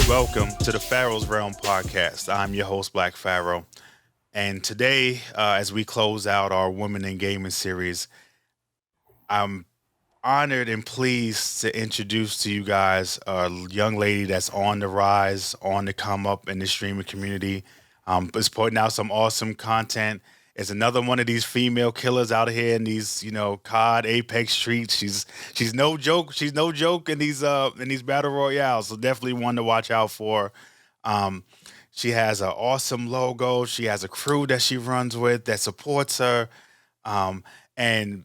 Welcome to the Pharaoh's Realm podcast. I'm your host, BlackPharoah. And today, as we close out our Women in Gaming series, I'm honored and pleased to introduce to you guys a young lady that's on the rise, on the come up in the streaming community. Is putting out some awesome content. Is another one of these female killers out here in these, COD, Apex streets. She's no joke. She's no joke in these battle royales. So definitely one to watch out for. Um, she has an awesome logo. She has a crew that she runs with that supports her. And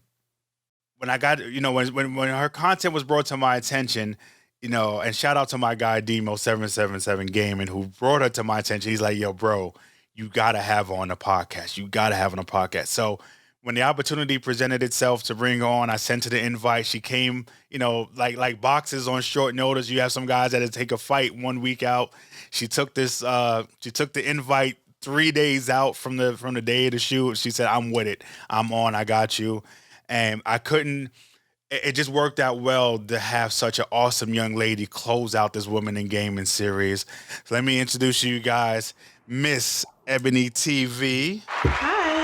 when I got, when her content was brought to my attention, and shout out to my guy Demo777 Gaming who brought her to my attention. He's like, yo, bro, you gotta have her on the podcast. You gotta have her on the podcast. So when the opportunity presented itself to bring her on, I sent her the invite. She came, like boxes on short notice. You have some guys that take a fight 1 week out. She took the invite 3 days out from the day of the shoot. She said, I'm with it. I'm on. I got you. And it just worked out well to have such an awesome young lady close out this Women in Gaming series. So let me introduce you guys, Ms EbonyyTV. Hi.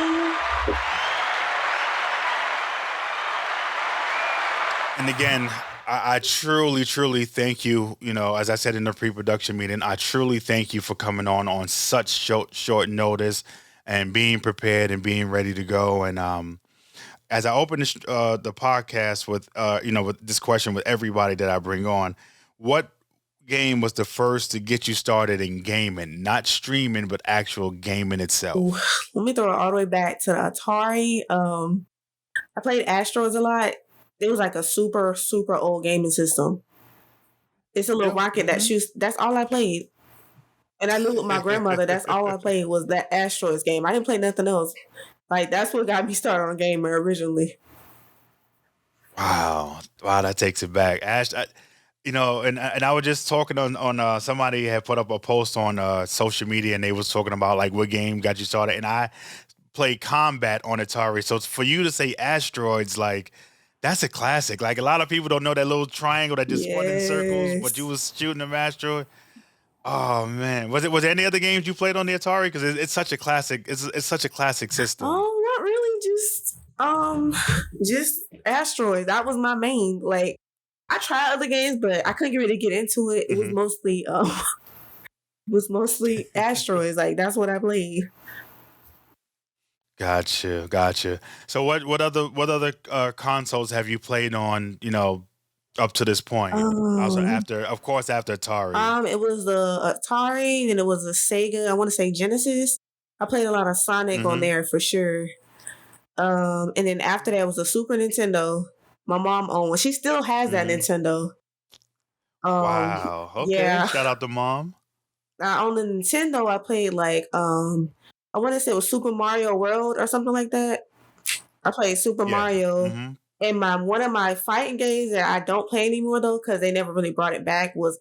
And again, I truly, truly thank you. As I said in the pre-production meeting, I truly thank you for coming on such short notice and being prepared and being ready to go. And as I open the podcast with this question with everybody that I bring on, what game was the first to get you started in gaming? Not streaming, but actual gaming itself. Ooh, let me throw it all the way back to the Atari. I played Asteroids a lot. It was like a super, super old gaming system. It's a little rocket that shoots. That's all I played. And I lived with my grandmother. That's all I played was that Asteroids game. I didn't play nothing else. Like, that's what got me started on gaming originally. Wow, that takes it back. Ash, and I was just talking on somebody had put up a post on social media, and they was talking about like what game got you started, and I played Combat on Atari. So for you to say Asteroids, like that's a classic. Like a lot of people don't know that little triangle that just spun in circles, but you was shooting them asteroid. Oh man, was there any other games you played on the Atari? Because it's such a classic. It's such a classic system. Oh, not really. Just Asteroid. That was my main. Like, I tried other games, but I couldn't really get into it. It was mostly Asteroids. Like, that's what I played. Gotcha. So what other consoles have you played on? Up to this point, also after Atari. It was the Atari, then it was a Sega. I want to say Genesis. I played a lot of Sonic on there for sure. And then after that was a Super Nintendo. My mom owned one. She still has that Nintendo. Wow. Okay. Yeah. Shout out to mom. On the Nintendo, I played like I want to say it was Super Mario World or something like that. I played Super Mario. Mm-hmm. And one of my fighting games that I don't play anymore though, because they never really brought it back, was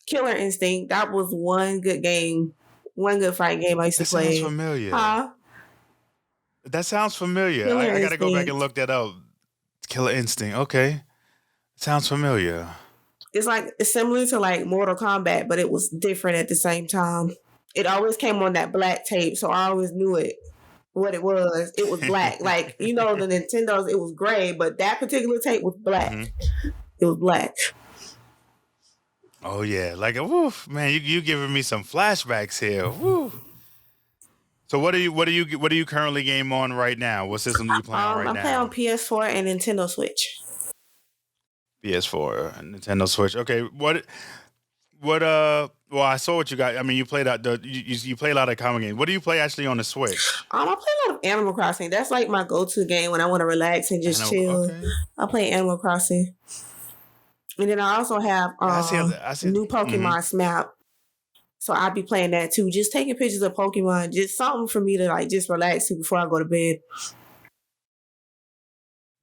Killer Instinct. That was one good game, one good fighting game I used to play. That sounds familiar. Huh? That sounds familiar. I gotta go back and look that up. Killer Instinct. Okay. Sounds familiar. It's similar to like Mortal Kombat, but it was different at the same time. It always came on that black tape, so I always knew what it was. It was black. Like, the Nintendo's, it was gray, but that particular tape was black. Mm-hmm. It was black. Oh yeah. Like, woof, man, you giving me some flashbacks here. Woo. So what are you currently game on right now? What system are you playing on right now? I play on PS4 and Nintendo Switch. PS4 and Nintendo Switch. Okay. Well, I saw what you got. I mean, you played you play a lot of common games. What do you play actually on the Switch? I play a lot of Animal Crossing. That's like my go-to game when I want to relax and just chill. Okay. I play Animal Crossing. And then I also have I see new Pokemon Snap. So I'll be playing that too. Just taking pictures of Pokemon. Just something for me to like just relax to before I go to bed.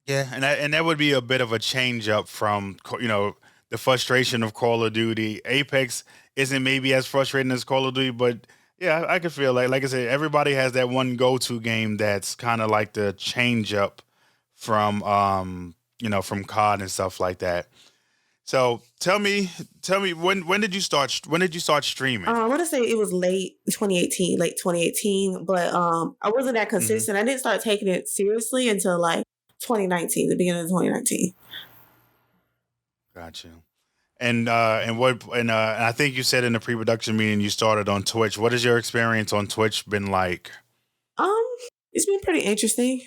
Yeah, and that would be a bit of a change up from the frustration of Call of Duty. Apex isn't maybe as frustrating as Call of Duty, but yeah, I could feel like I said, everybody has that one go-to game that's kind of like the change up from from COD and stuff like that. So tell me when did you start streaming? I want to say it was late 2018, but I wasn't that Mm-hmm. consistent. I didn't start taking it seriously until like 2019, the beginning of 2019. Gotcha. And I think you said in the pre-production meeting you started on Twitch. What has your experience on Twitch been like? Um, it's been pretty interesting.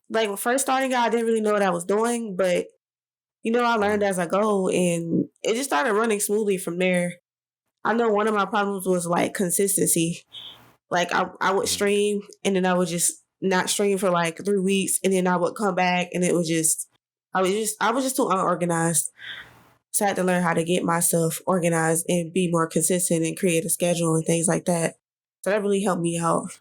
Like when first starting out, I didn't really know what I was doing, but I learned Mhm. as I go, and it just started running smoothly from there. I know one of my problems was like consistency. Like I would Mhm. stream and then I would just not stream for like 3 weeks and then I would come back and it was just I was just too unorganized. So I had to learn how to get myself organized and be more consistent and create a schedule and things like that. So that really helped me out.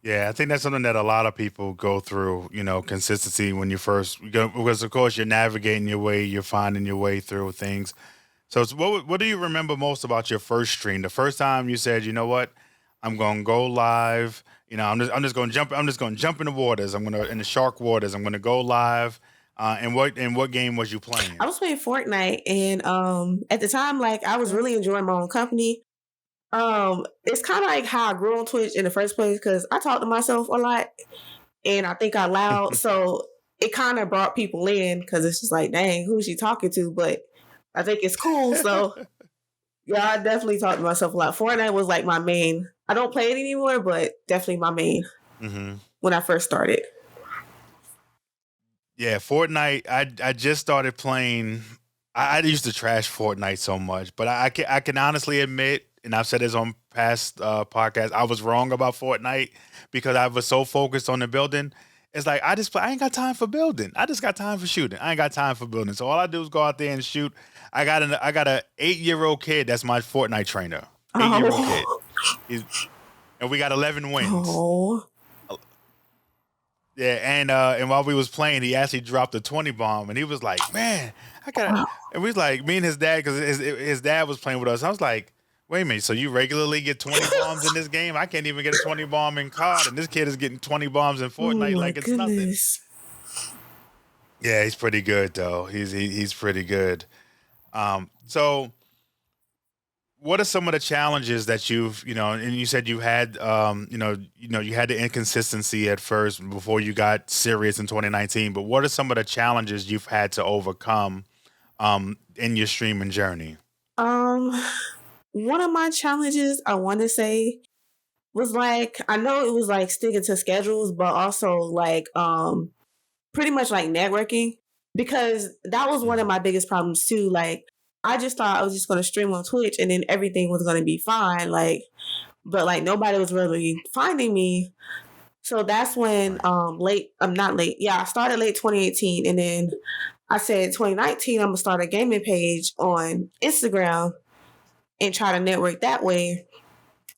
Yeah, I think that's something that a lot of people go through, consistency when you first go, because of course you're navigating your way, you're finding your way through things. So what do you remember most about your first stream? The first time you said, you know what, I'm going to go live. I'm just going to jump in the waters. I'm going to in the shark waters. I'm going to go live. And what game was you I playing? was playing Fortnite and at the time like I was Okay. really enjoying my own company. It's kind of like how I grew on Twitch in the first place because I talk to myself a lot and I think out loud. So it kind of brought people in because it's just like, dang, who's she talking to? But I think it's cool. So yeah, I definitely talk to myself a lot. Fortnite was like my main. I don't play it anymore, but definitely my main hmm when I first started. Yeah, Fortnite. I just started playing. I used to trash Fortnite so much, but I can honestly admit, and I've said this on past podcasts, I was wrong about Fortnite because I was so focused on the building. It's like I ain't got time for building. I just got time for shooting. I ain't got time for building. So all I do is go out there and shoot. I got a 8-year-old kid that's my Fortnite trainer. 8-year-old kid. Oh, He's and we got 11 wins. oh, Yeah, and while we was playing, he actually dropped a 20 bomb, and he was like, "Man, I got," wow. and we was like, me and his dad, because his dad was playing with us. I was like, "Wait a minute, so you regularly get 20 bombs in this game? I can't even get a 20 bomb in COD, and this kid is getting 20 bombs in Oh Fortnite my like it's nothing." goodness. Yeah, he's pretty good though. He's pretty good. So what are some of the challenges that and you said you had, you had the inconsistency at first before you got serious in 2019, but what are some of the challenges you've had to overcome, in your streaming journey? Um, one of my challenges I want to say was like I know it was like sticking to schedules, but also like pretty much like networking because that was one of Mhm. my biggest problems too. Like I just thought I was just gonna stream on Twitch and then everything was gonna be fine. Like, but like nobody was really finding me. So that's when Right. late I'm not late. Yeah, I started late 2018 and then I said 2019 I'm gonna start a gaming page on Instagram and try to network that way.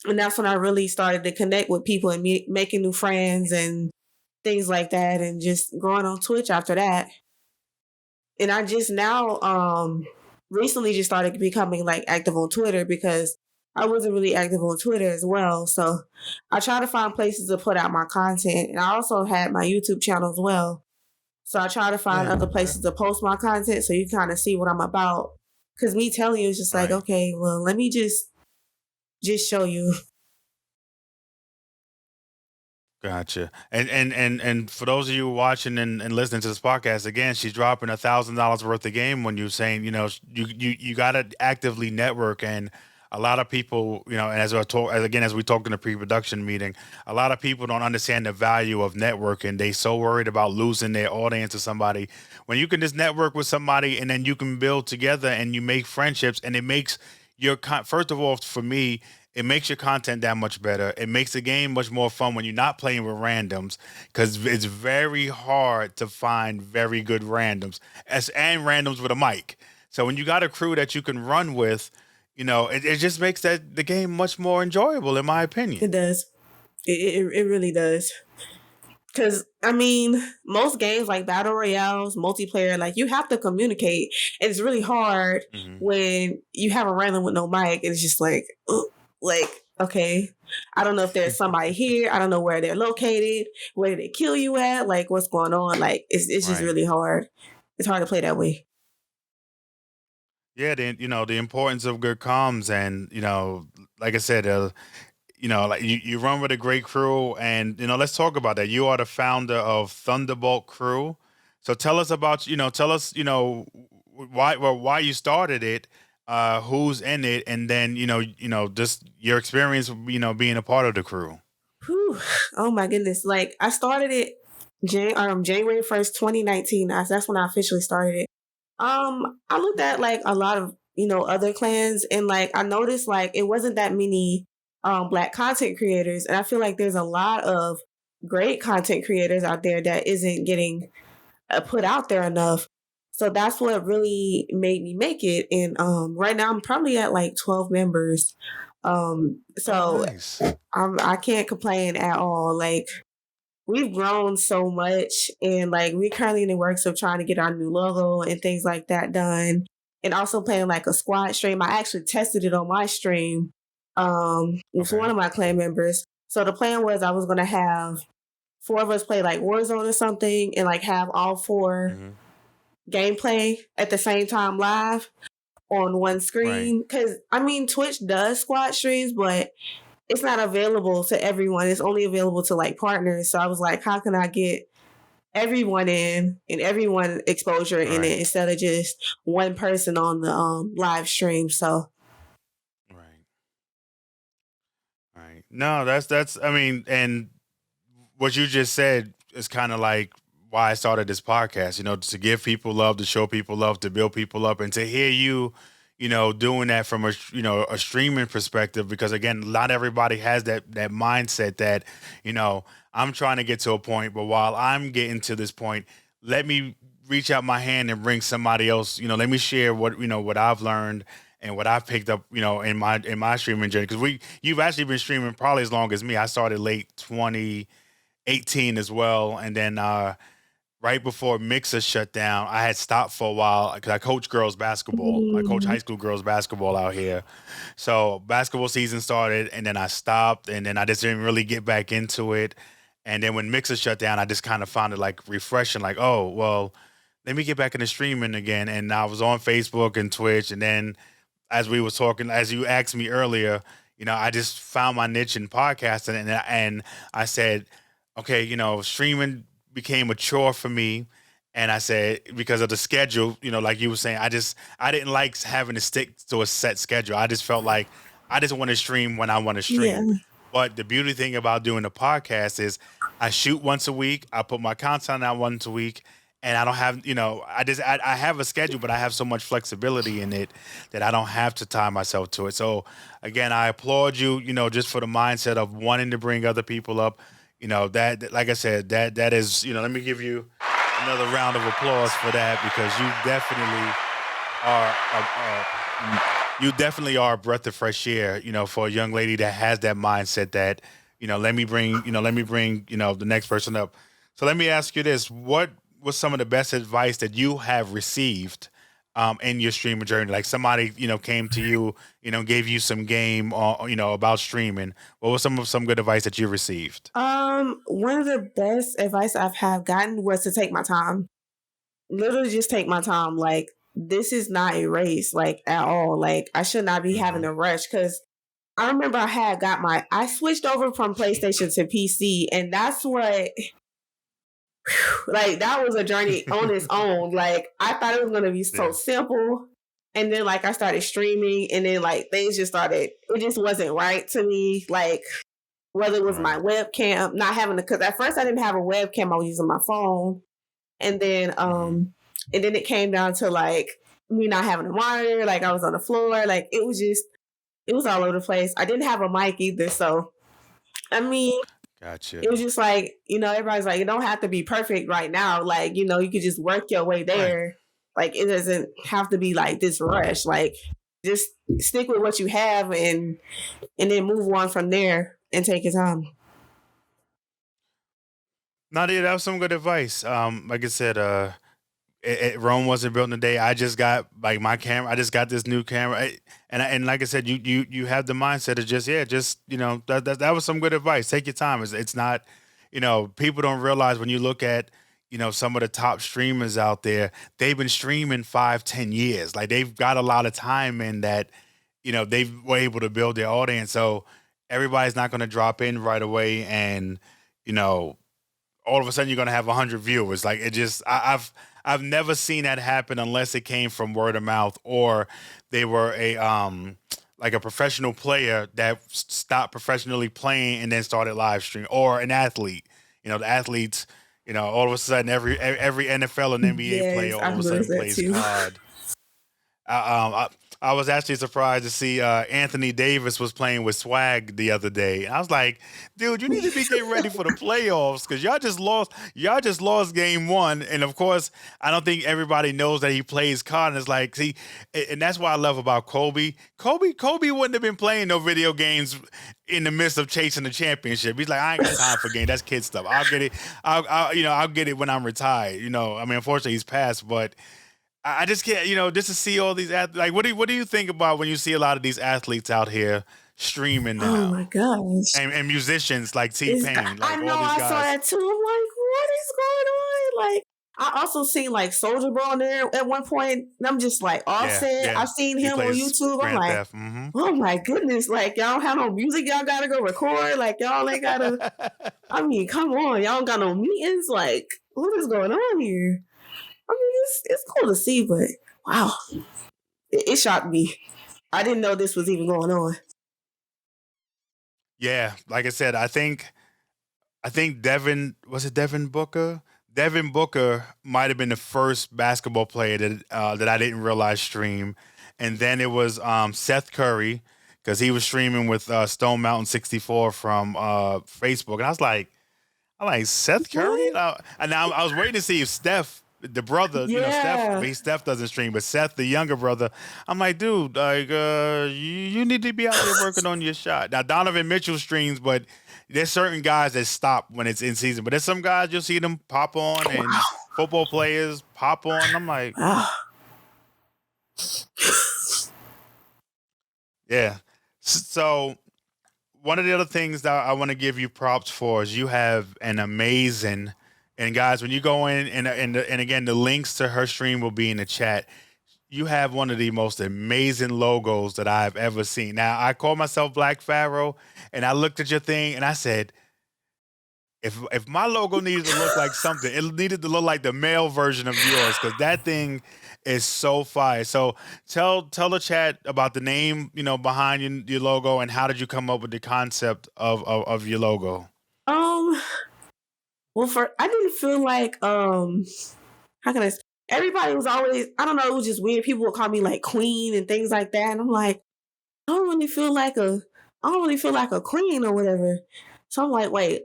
And that's when I really started to connect with people and making new friends and things like that and just growing on Twitch after that. And I just now recently just started becoming like active on Twitter because I wasn't really active on Twitter as well. So I try to find places to put out my content. And I also had my YouTube channel as well. So I try to find Yeah. other Okay. places to post my content so you kind of see what I'm about. Cause me telling you is just like, Right. okay, well, let me just show you. Gotcha. And for those of you watching and listening to this podcast, again, she's dropping $1,000 worth of game when you're saying, you got to actively network. And a lot of people, and as we talked in the pre-production meeting, a lot of people don't understand the value of networking. They so worried about losing their audience to somebody when you can just network with somebody and then you can build together and you make friendships and it makes first of all, for me, it makes your content that much better. It makes the game much more fun when you're not playing with randoms because it's very hard to find very good randoms and randoms with a mic. So when you got a crew that you can run with, it just makes the game much more enjoyable, in my It opinion. does. It really does. Cause I mean, most games like battle royales, multiplayer, like you have to communicate. And it's really hard Hmm. when you have a random with no mic. And it's just like, ugh, like, okay, I don't know if there's somebody here. I don't know where they're located. Where did they kill you at? Like, what's going on? Like, it's just Right. really hard. It's hard to play that way. Yeah, the importance of good comms, and like I said, like you run with a great crew, and let's talk about that. You are the founder of Thunderbolt Crew, so tell us about tell us why you started it, who's in it, and then just your experience being a part of the crew. Whew. Oh my goodness! Like I started it January 1st, 2019. That's when I officially started it. I looked at like a lot of other clans, and like I noticed like it wasn't that many black content creators, and I feel like there's a lot of great content creators out there that isn't getting put out there enough. So that's what really made me make it. And right now I'm probably at like 12 members. Oh, So nice. I can't complain at all. Like we've grown so much, and like we're currently in the works of trying to get our new logo and things like that done, and also playing like a squad stream. I actually tested it on my stream with one Okay. of my clan members. So the plan was I was gonna have four of us play like Warzone or something, and like have all four Hmm. gameplay at the same time live on one Right. screen. Because I mean, Twitch does squad streams, but it's not available to everyone. It's only available to like partners. So I was like, how can I get everyone in and everyone exposure in it Right. instead of just one person on the live stream? So Right. Right. No, that's I mean, and what you just said is kind of like why I started this podcast, to give people love, to show people love, to build people up, and to hear you, doing that from a streaming perspective, because again, not everybody has that mindset that, I'm trying to get to a point, but while I'm getting to this point, let me reach out my hand and bring somebody else, let me share what I've learned and what I've picked up, in my streaming journey. Because you've actually been streaming probably as long as me. I started late 2018 as well, and then right before Mixer shut down, I had stopped for a while because I coach girls basketball. I coach mm, high school girls basketball out here. So basketball season started, and then I stopped, and then I just didn't really get back into it. And then when Mixer shut down, I just kind of found it like refreshing, like, oh well, let me get back into streaming again. And I was on Facebook and Twitch, and then as we was talking, as you asked me earlier, I just found my niche in podcasting, and I said, okay, streaming became a chore for me, and I said because of the schedule, like you were saying, I didn't like having to stick to a set schedule. I just felt like I just want to stream when I want to yeah, stream. But the beauty thing about doing the podcast is I shoot once a week, I put my content out once a week, and I don't have, I have a schedule, but I have so much flexibility in it that I don't have to tie myself to it. So again, I applaud you, just for the mindset of wanting to bring other people up. Like I said, that is, let me give you another round of applause for that, because you definitely are a breath of fresh air, for a young lady that has that mindset that, let me bring the next person up. So let me ask you this: what was some of the best advice that you have received in your streaming journey? Like somebody, came to you, gave you some game, about streaming. What was some good advice that you received? one of the best advice I've have gotten was to take my time. Literally just take my time. Like this is not a race, like at all. Like I should not be having Hmm. to rush, because I remember I switched over from PlayStation to PC, and that's what like that was a journey on its own. Like I thought it was gonna be so Yeah. simple. And then like I started streaming, and then like things just started, it just wasn't right to me. Like whether it was my Right. webcam, not having because at first I didn't have a webcam, I was using my phone. And then Hmm. it came down to like me not having a monitor, like I was on the floor, like it was all over the place. I didn't have a mic either, so I mean, it was Gotcha. just like, everybody's like, it don't have to be perfect right now. Like, you could just work your way Right. there. Like, it doesn't have to be like this rush. Like, just stick with what you have, and then move on from there and take your time. Nadia, that was some good advice. Like I said, Rome wasn't built in a day. I just got like my camera. I just got this new camera, and like I said, you have the mindset of just that was some good advice. Take your time. It's not, people don't realize when you look at some of the top streamers out there, they've been streaming 5, 10 years. Like they've got a lot of time in that, they were able to build their audience. So everybody's not going to drop in right away and, all of a sudden you're going to have 100 viewers. Like it just, I've never seen that happen unless it came from word of mouth or they were like a professional player that stopped professionally playing and then started live streaming, or an athlete. The athletes, all of a sudden every NFL and NBA player all of a sudden plays COD. I was actually surprised to see Anthony Davis was playing with Swag the other day. I was like, dude, you need to be getting ready for the playoffs because y'all just lost. Y'all just lost game one, and of course, I don't think everybody knows that he plays COD. And it's like, see, and that's what I love about Kobe. Kobe wouldn't have been playing no video games in the midst of chasing the championship. He's like, I ain't got time for games. That's kid stuff. I'll get it. I'll get it when I'm retired. Unfortunately, he's passed, but. I just can't, just to see all these athletes. Like, what do you think about when you see a lot of these athletes out here streaming now? Oh my gosh! And musicians like T-Pain. I know, I saw that too. I'm like, what is going on? Like, I also seen like Soulja Boy on there at one point. And I'm just like, Offset. Yeah. I've seen him on YouTube. I'm like, oh my goodness! Like, y'all don't have no music. Y'all gotta go record. Like, y'all ain't gotta. I mean, come on, y'all don't got no meetings. Like, what is going on here? I mean, it's cool to see, but wow, it shocked me. I didn't know this was even going on. Yeah, like I said, I think Devin Booker? Devin Booker might have been the first basketball player that I didn't realize stream, and then it was Seth Curry because he was streaming with Stone Mountain 64 from Facebook, and I was like Seth Curry, and I was waiting to see if Steph. The brother, Steph doesn't stream, but Seth, the younger brother, I'm like, dude, like, you need to be out there working on your shot. Now, Donovan Mitchell streams, but there's certain guys that stop when it's in season. But there's some guys you'll see them pop on, and football players pop on. I'm like, yeah. So one of the other things that I want to give you props for is you have an amazing. And guys, when you go in, and again, the links to her stream will be in the chat. You have one of the most amazing logos that I've ever seen. Now, I call myself BlackPharoah, and I looked at your thing, and I said, if my logo needed to look like something, it needed to look like the male version of yours, because that thing is so fire. So tell the chat about the name, behind your logo, and how did you come up with the concept of your logo? Well, I didn't feel like how can I? Everybody was always, I don't know, it was just weird. People would call me like queen and things like that, and I'm like, I don't really feel like a queen or whatever. So I'm like, wait,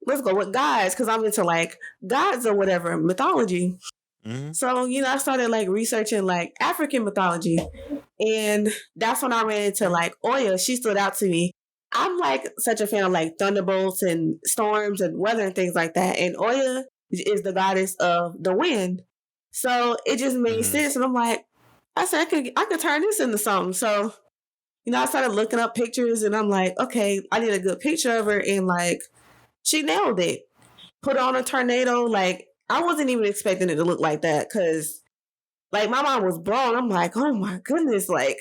let's go with gods because I'm into like gods or whatever mythology. Mm-hmm. So I started like researching like African mythology, and that's when I ran into like Oya. She stood out to me. I'm like such a fan of like thunderbolts and storms and weather and things like that. And Oya is the goddess of the wind. So it just made sense. And I'm like, I said, I could turn this into something. So, I started looking up pictures and I'm like, okay, I did a good picture of her and like, she nailed it. Put on a tornado. Like, I wasn't even expecting it to look like that because like my mind was blown. I'm like, oh my goodness. Like,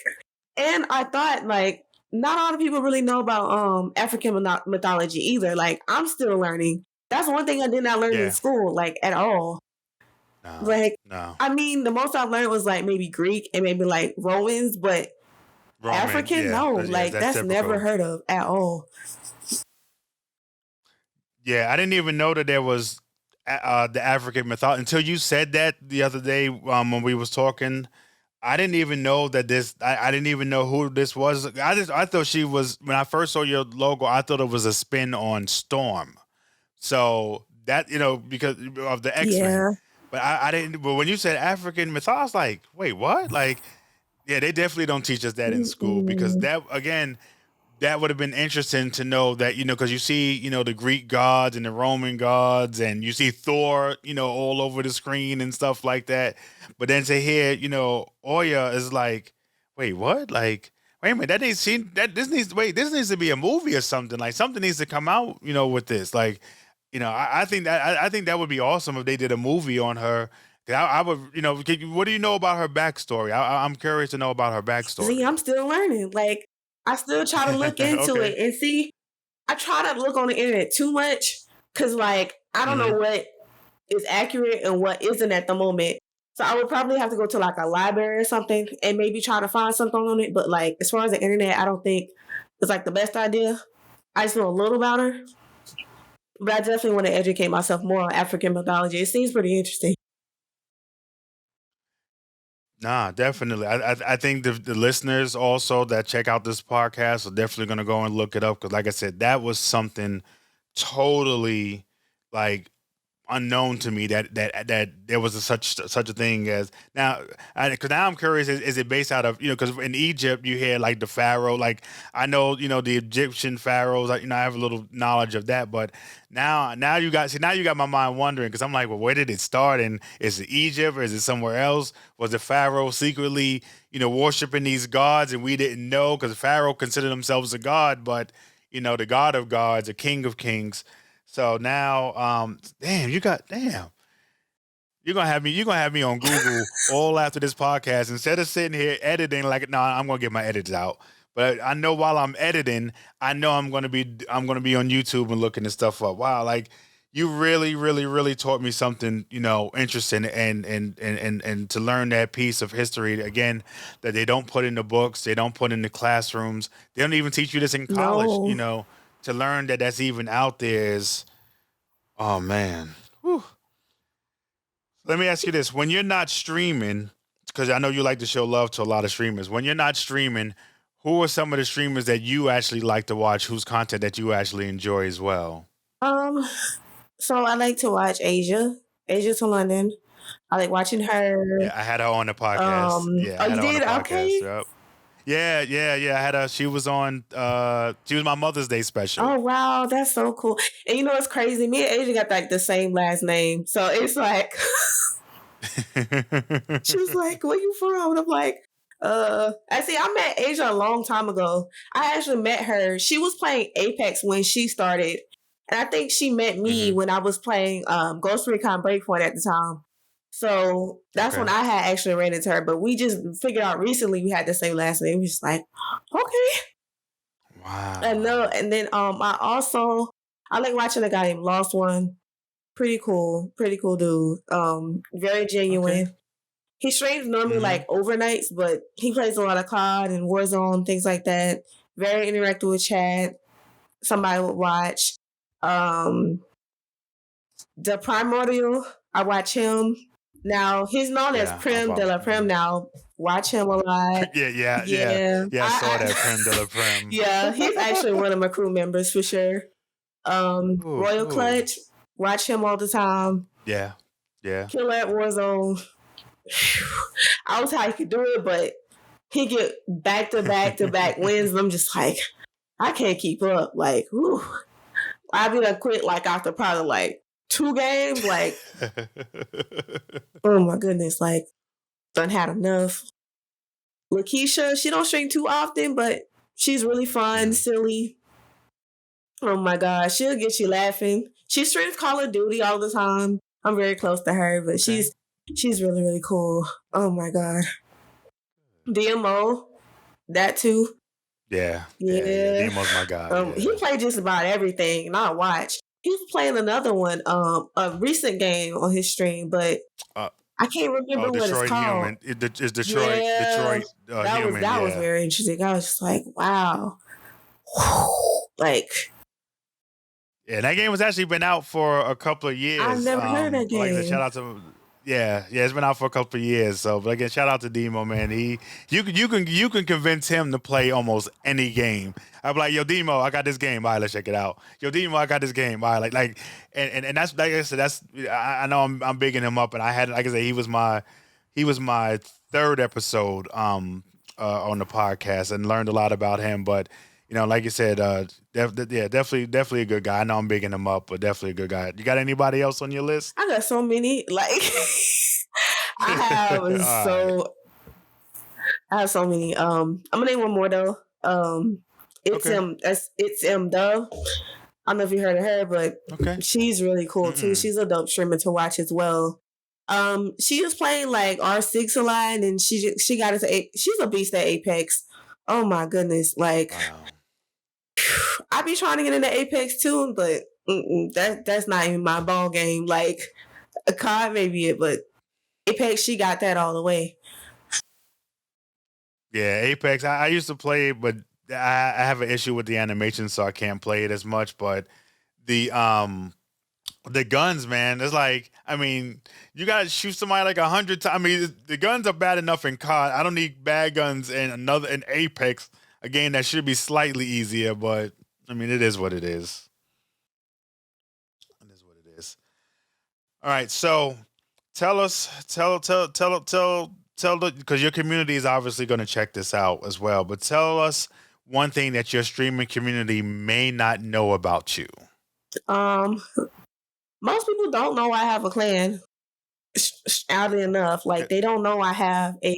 and I thought like, not a lot of people really know about African mythology either. Like, I'm still learning. That's one thing I did not learn in school, like, at all. No. I mean, the most I've learned was, like, maybe Greek and maybe, like, Romans, but African, no. Like, that's never heard of at all. Yeah, I didn't even know that there was the African mythology. Until you said that the other day when we was talking, I didn't even know that this. I didn't even know who this was. I thought she was, when I first saw your logo, I thought it was a spin on Storm. So that because of the X-Men. Yeah. But I didn't. But when you said African mythology, I was like, wait, what? Like, yeah, they definitely don't teach us that in school because that again. That would have been interesting to know that, because you see, the Greek gods and the Roman gods and you see Thor, all over the screen and stuff like that. But then to hear, Oya is like, wait, what? Like, wait a minute, this needs to be a movie or something. Like something needs to come out, with this. Like, I think that would be awesome if they did a movie on her. I would, what do you know about her backstory? I'm curious to know about her See, backstory. I'm still learning. Like, I still try to look into Okay. it and see. I try not to look on the internet too much because, like, I don't know Hmm. what is accurate and what isn't at the moment. So I would probably have to go to like a library or something and maybe try to find something on it. But like as far as the internet, I don't think it's like the best idea. I just know a little about her, but I definitely want to educate myself more on African mythology. It seems pretty interesting. Nah, definitely. I think the listeners also that check out this podcast are definitely going to go and look it up because, like I said, that was something totally like unknown to me that there was such a thing as now. Because now I'm curious, is it based out of because in Egypt you hear like the pharaoh, like I know the Egyptian pharaohs, like, I have a little knowledge of that, but now you got my mind wondering because I'm like, well, where did it start, and is it Egypt or is it somewhere else? Was the pharaoh secretly worshiping these gods and we didn't know because pharaoh considered themselves a god, but the god of gods, a king of kings. So now, damn, you're gonna have me on Google all after this podcast instead of sitting here editing. Like, no, I'm gonna get my edits out. But I know while I'm editing, I know I'm gonna be on YouTube and looking this stuff up. Wow, like you really, really, really taught me something, interesting, and to learn that piece of history again that they don't put in the books, they don't put in the classrooms, they don't even teach you this in college. No, To learn that that's even out there is, oh man. Whew. Let me ask you this: when you're not streaming, because I know you like to show love to a lot of streamers. When you're not streaming, who are some of the streamers that you actually like to watch? Whose content that you actually enjoy as well? um, so I like to watch Asia. Asia to London. I like watching her. Yeah, I had her on the podcast. Yeah, I Oh, had you her on the did? podcast. Okay. Yep. Yeah, yeah, yeah. I had her. She was on. She was my Mother's Day special. Oh wow, that's so cool. And you know what's crazy? Me and Asia got like the same last name. So it's like she was like, "Where you from?" And I'm like, I see I met Asia a long time ago. I actually met her. She was playing Apex when she started. And I think she met me Hmm. when I was playing Ghost Recon Breakpoint at the time. So that's when Okay. I had actually ran into her. But we just figured out recently we had the same last name. We just like, okay. And no, Wow. and then I like watching a guy named Lost One. Pretty cool dude. Very Okay. genuine. He streams normally Hmm. like overnights, but he plays a lot of COD and Warzone, things like that. Very interactive with chat. Somebody would watch. Um, the Primordial, I watch him. Now he's known as Yeah, I Prim de follow. la Prim now. Watch him a lot. Yeah, yeah, yeah, Yeah. yeah. I saw that Prem de la Prem. Yeah, he's actually one of my crew members for sure. Ooh, Royal ooh. Clutch, watch him all the time. Yeah, yeah. Killer at Warzone. I was how he could do it, but he get back to back to back wins. And I'm just like, I can't keep up. Like, whew. I'd be like quit like after probably like 2 games. Like, oh my goodness, like done had enough. Lakeisha, she don't stream too often, but she's really fun, Mhm. silly. Oh my gosh, she'll get you laughing. She streams Call of Duty all the time. I'm very close to her, but Okay. she's really really cool. Oh my god, DMO that too. Yeah, yeah, yeah. Yeah, Demo's my guy. he Yeah. played just about everything, and I watch. He was playing another one, a recent game on his stream, but Uh, I can't remember oh, what it's Detroit called. Human. Is Detroit Yeah, Human? that was Yeah. very interesting. I was just like, wow, like Yeah, that game has actually been out for a couple of I've years. never heard of that Like I said, shout game. out to yeah, yeah, it's been out for a couple of years. So, but again, shout out to Demo, man. You can convince him to play almost any game. I'm like, yo, Demo, I got this game. All right, let's check it out. Yo, Demo, I got this game. All right, and that's like I said, I know I'm bigging him up, and I had like I said, he was my third episode on the podcast and learned a lot about him, but. Like you said, yeah, definitely a good guy. I know I'm bigging him up, but definitely a good guy. You got anybody else on your list? I got so many. Like I All have right. so I have so many. I'm gonna name one more though. It's Okay. Dove. I don't know if you heard of her, but Okay. she's really cool too. Mm-mm. She's a dope streamer to watch as well. She was playing like R6 a lot, and she got into she's a beast at Apex. Oh my goodness! Like Wow. I be trying to get into Apex too, but that's not even my ball game. Like a COD may be it, but Apex she got that all the way. Yeah, Apex. I used to play it, but I have an issue with the animation, so I can't play it as much. But the um the guns, man, it's like, I mean, you gotta shoot somebody like 100 times. I mean, the guns are bad enough in COD. I don't need bad guns in Apex, a game that should be slightly easier. But I mean, it is what it is. It is what it is. All right, so tell us, tell the, because your community is obviously going to check this out as well. But tell us one thing that your streaming community may not know about you. Um, most people don't know I have a clan. Oddly enough, like they don't know I have a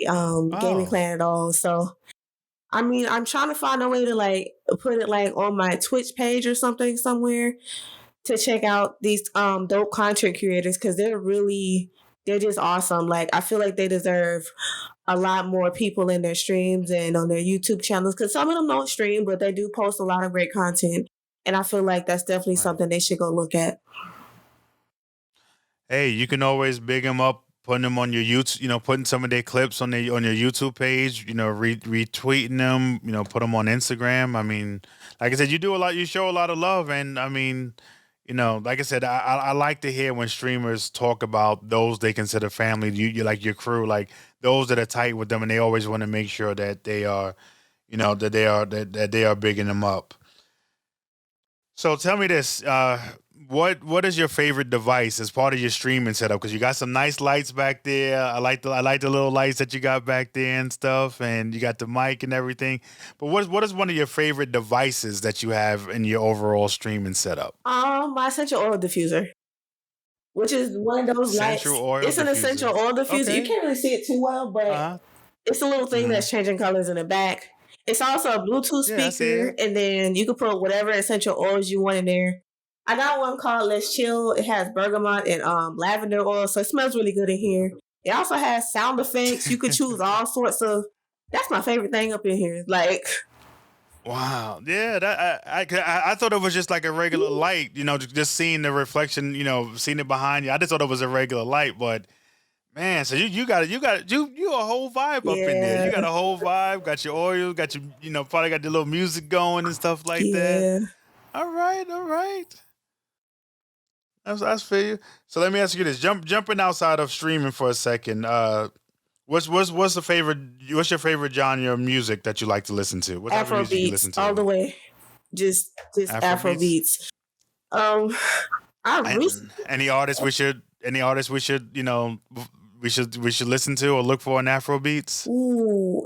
gaming clan at all. So I mean, I'm trying to find a way to like put it like on my Twitch page or something somewhere to check out these dope content creators because they're just awesome. Like I feel like they deserve a lot more people in their streams and on their YouTube channels because some of them don't stream, but they do post a lot of great content. And I feel like that's definitely something they should go look at. Hey, you can always big them up, putting them on your YouTube, putting some of their clips on your YouTube page, retweeting them, put them on Instagram. I mean, like I said, you do a lot, you show a lot of love, and I mean, like I said, I like to hear when streamers talk about those they consider family. You like your crew, like those that are tight with them, and they always want to make sure that they are, that they are bigging them up. So tell me this: what is your favorite device as part of your streaming setup? Because you got some nice lights back there. I like the little lights that you got back there and stuff, and you got the mic and everything. But what is one of your favorite devices that you have in your overall streaming setup? My essential oil diffuser, which is one of those Essential lights. oil It's an diffuser. essential oil diffuser. You Okay. can't really see it too well, but Uh-huh. it's a little thing Hmm. that's changing colors in the back. It's also a Bluetooth Yeah, I see speaker, it. and then you can put whatever essential oils you want in there. I got one called Let's Chill. It has bergamot and lavender oil, so it smells really good in here. It also has sound effects. You could choose all sorts of. That's my favorite thing up in here. Like, Wow. Yeah, that I thought it was just like a regular light, just seeing the reflection, seeing it behind you. I just thought it was a regular light, but man, so you got you a whole vibe up in there. yeah, You got a whole vibe, got your oil, got your, probably got the little music going and stuff like that. yeah. All right, all right. That's for you. So let me ask you this: jumping outside of streaming for a second. What's the favorite? What's your favorite genre of music that you like to listen to? What type of Afro music you beats listen all the to? way. Just Afro Afro beats. beats. Um, I recently. And any artists we should we should listen to or look for in Afro beats. Ooh,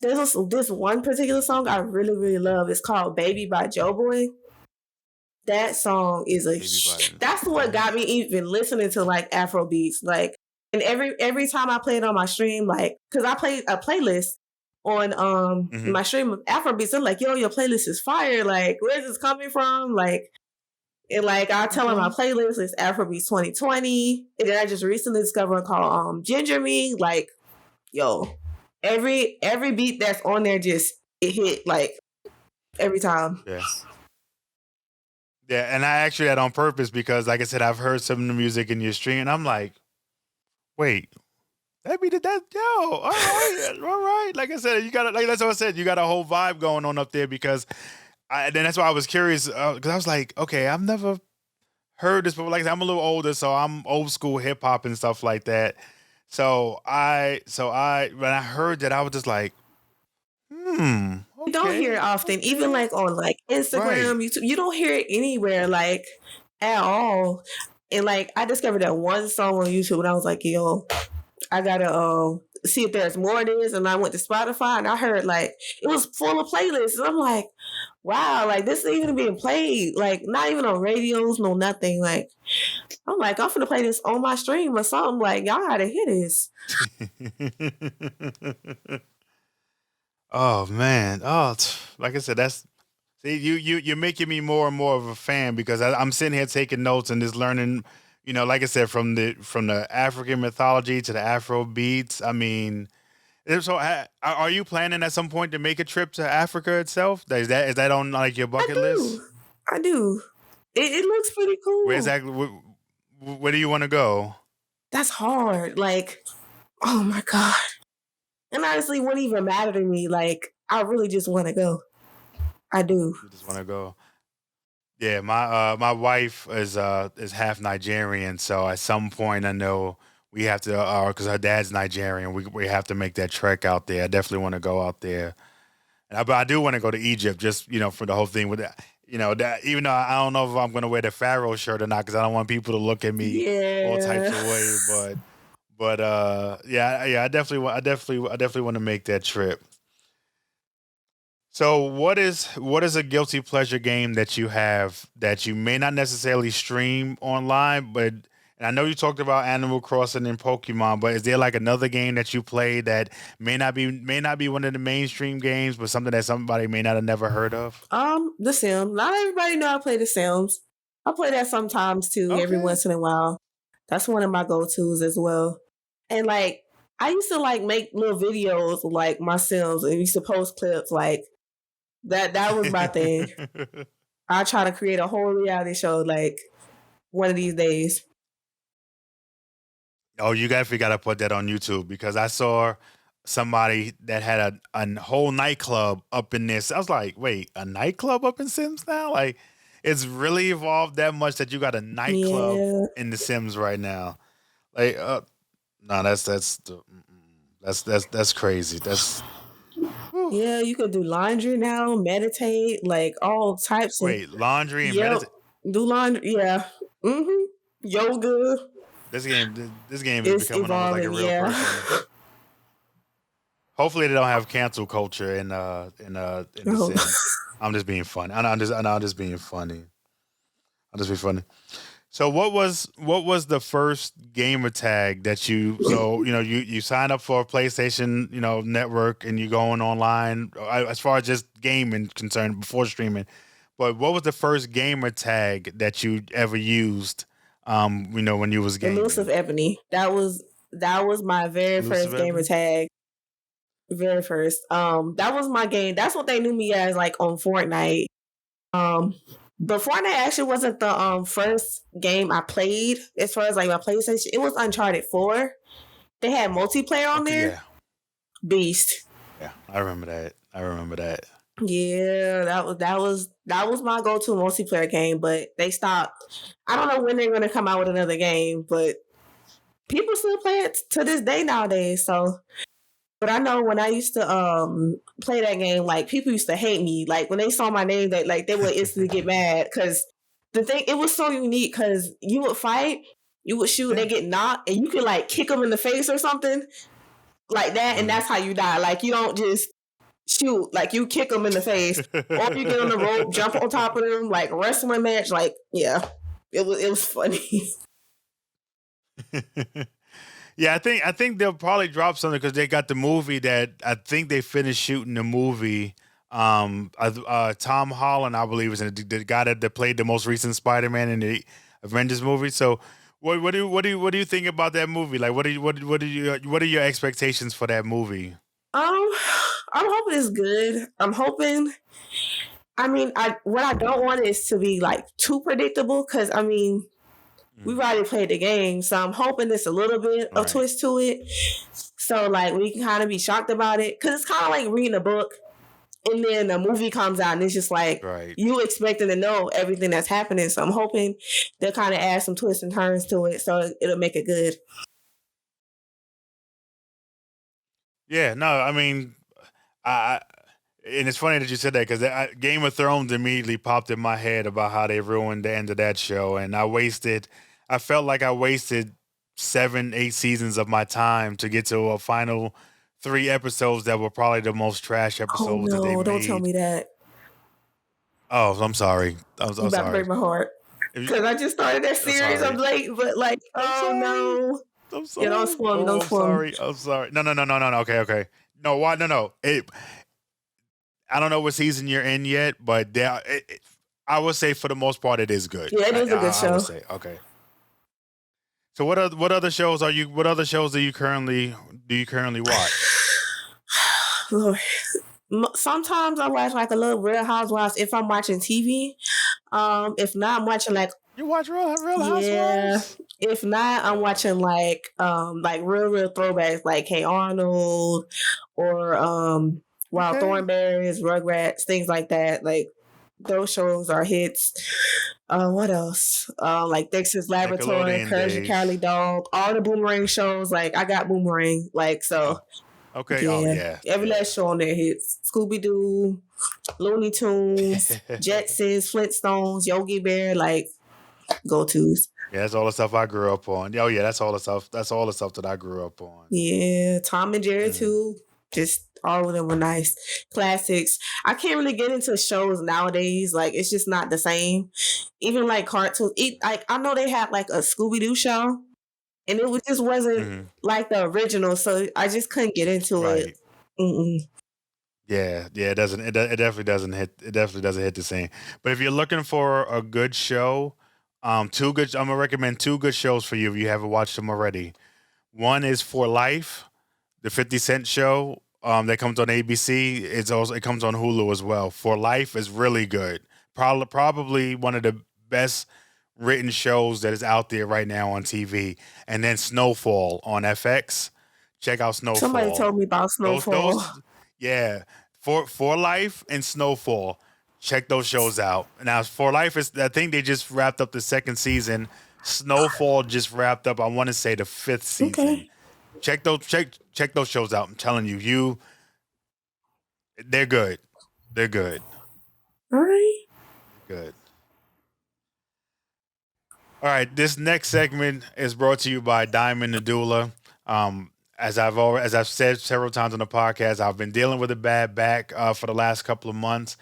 there's this one particular song I really really love. It's called "Baby" by Joe Boy. That song is Baby button. that's what Okay. got me even listening to like Afro beats. Like, and every time I play it on my stream, like, cause I play a playlist on Hmm. my stream of Afro beats. I'm like, yo, your playlist is fire. Like, where's this coming from? Like, and like I tell them my Okay. playlist is Afrobeats 2020. And then I just recently discovered one called Ginger Me. Like, yo, every beat that's on there just it hit like every time. Yeah. Yeah, and I actually that on purpose because, like I said, I've heard some of the music in your stream, and I'm like, wait, that be that? Yo, all right, all right. Like I said, you got like that's what I said. You got a whole vibe going on up there because, then that's why I was curious because I was like, okay, I've never heard this, but like I said, I'm a little older, so I'm old school hip hop and stuff like that. So I when I heard that, I was just like, You don't hear okay, it often, even okay, like on like right. Instagram, YouTube. You don't hear it anywhere like at all. And like I discovered that one song on YouTube, and I was like, yo, I gotta see if there's more of this. And I went to Spotify, and I heard like it was full of playlists, and I'm like, wow, like this ain't even being played, like not even on radios, no nothing. Like I'm like, I'm gonna play this on my stream or something. Like y'all gotta hear this. Oh man. Oh, like I said, that's See, you're making me more and more of a fan because I'm sitting here taking notes and just learning. Like I said, from the African mythology to the Afro beats. I mean, so are you planning at some point to make a trip to Africa itself? Is that on like your I bucket do. list? I do. It looks pretty Where cool. exactly? Where do you want to go? That's hard. Like, oh my God. And honestly, it wouldn't even matter to me. Like, I really just want to go. I do. You just want to go. Yeah, my wife is half Nigerian, so at some point I know we have to, because her dad's Nigerian, we have to make that trek out there. I definitely want to go out there, but I do want to go to Egypt, just for the whole thing with that. That even though I don't know if I'm going to wear the Pharaoh shirt or not, because I don't want people to look at me all types Yeah. of way. But yeah, I definitely want to make that trip. So what is a guilty pleasure game that you have that you may not necessarily stream online, but and I know you talked about Animal Crossing and Pokemon, but is there like another game that you play that may not be one of the mainstream games, but something that somebody may not have never heard of? The Sims. Not everybody know I play The Sims. I play that sometimes too, every Okay. once in a while. That's one of my go-tos as well. And like I used to like make little videos of, like my Sims and used to post clips like that was my thing. I try to create a whole reality show like one of these days. Oh, you definitely got to put that on YouTube because I saw somebody that had a whole nightclub up in this. I was like, wait, a nightclub up in Sims now? Like, it's really evolved that much that you got a nightclub Yeah. in the Sims right now. Like, no, that's crazy. Whew. Yeah, you can do laundry now, meditate, like all types of. Wait, laundry and Yep. meditate. Do laundry, yeah. Yoga. This game is It's becoming almost like a evolving, real yeah. person. Hopefully, they don't have cancel culture in the Oh. Sims. I'm just being funny. I know I'm just being funny. I'll just be funny. So what was the first gamer tag that you sign up for a PlayStation network and you going online as far as just gaming concerned before streaming, but what was the first gamer tag that you ever used when you was Elusive gaming? Ebony. That was my very Elusive first gamer Ebony? tag. Very first. That was my game. That's what they knew me as like on Fortnite. Um but Fortnite actually wasn't the first game I played as far as like my PlayStation. It was Uncharted 4. They had multiplayer on Okay, there. yeah. Beast. Yeah, I remember that. I remember that. Yeah, that was my go-to multiplayer game, but they stopped. I don't know when they're gonna come out with another game, but people still play it to this day nowadays. So, but I know when I used to play that game, like people used to hate me. Like when they saw my name, that like they would instantly get mad because the thing it was so unique because you would fight, you would shoot, Yeah. they get knocked, and you could like kick them in the face or something like that, and that's how you die. Like you don't just shoot, like you kick them in the face, or you get on the rope, jump on top of them, like wrestling match. Like yeah, it was funny. Yeah, I think they'll probably drop something because they got the movie that I think they finished shooting the movie. Tom Holland, I believe, is the guy that played the most recent Spider-Man in the Avengers movie. So, what do you think about that movie? Like, what are your expectations for that movie? Um, I'm hoping it's good. I'm hoping. I mean, I what I don't want is to be like too predictable because I mean we've Mm, already played the game, so I'm hoping there's a little bit of right, twist to it. So like we can kind of be shocked about it because it's kind of like reading a book and then a movie comes out and it's just like right. you expecting to know everything that's happening. So I'm hoping they'll kind of add some twists and turns to it, so it'll make it good. Yeah, no, I mean, I and it's funny that you said that because Game of Thrones immediately popped in my head about how they ruined the end of that show, and I felt like I wasted 7, 8 seasons of my time to get to a final 3 episodes that were probably the most trash Oh episodes that they no! Don't tell made. me that. Oh, I'm sorry. I'm You so about to break sorry. my heart If because I just started that I'm series. I'm sorry. late, but like, I'm oh sorry. no! I'm Yeah, don't sorry. spoil me. Don't Oh, I'm spoil me. sorry. I'm sorry. No, no, no, no, no, no. Okay, okay. No, why? No, no. I don't know what season you're in yet, but I would say for the most part it is good. Yeah, it is a good I would show. say okay. So what other shows are you? What other shows do you currently watch? Lord. Sometimes I watch like a little Real Housewives if I'm watching TV. If not, I'm watching like You watch Real yeah. Housewives? If not, I'm watching like real throwbacks like Hey Arnold or Wild Okay. Thornberrys, Rugrats, things like that. Like those shows are hits. What else? Like Dexter's Laboratory, Nickelodeon Courage the Cowardly days. Dog, all the Boomerang shows. Like I got Boomerang. Like so, Okay. Oh yeah. yeah. Every Yeah. last show on there hits. Scooby Doo, Looney Tunes, Jetsons, Flintstones, Yogi Bear. Like go tos. Yeah, that's all the stuff I grew up on. Oh yeah, that's all the stuff. That's all the stuff that I grew up on. Yeah, Tom and Jerry too. Just all of them were nice classics. I can't really get into shows nowadays. Like it's just not the same. Even like cartoons. Like I know they had like a Scooby Doo show, and just wasn't like the original. So I just couldn't get into it. Mm-mm. Yeah, it doesn't. It definitely doesn't hit. It definitely doesn't hit the same. But if you're looking for a good show, two good. I'm gonna recommend two good shows for you if you haven't watched them already. One is For Life, the 50 Cent show. That comes on ABC. It comes on Hulu as well. For Life is really good. Probably one of the best written shows that is out there right now on TV. And then Snowfall on FX. Check out Snowfall. Somebody told me about Snowfall. Yeah, For Life and Snowfall. Check those shows out. Now, For Life I think they just wrapped up the second season. Snowfall just wrapped up. I want to say the 5th season. Okay. Check those shows out. I'm telling you, they're good. They're good. All right. Good. All right. This next segment is brought to you by Diamond the Doula. As I've said several times on the podcast, I've been dealing with a bad back for the last couple of months.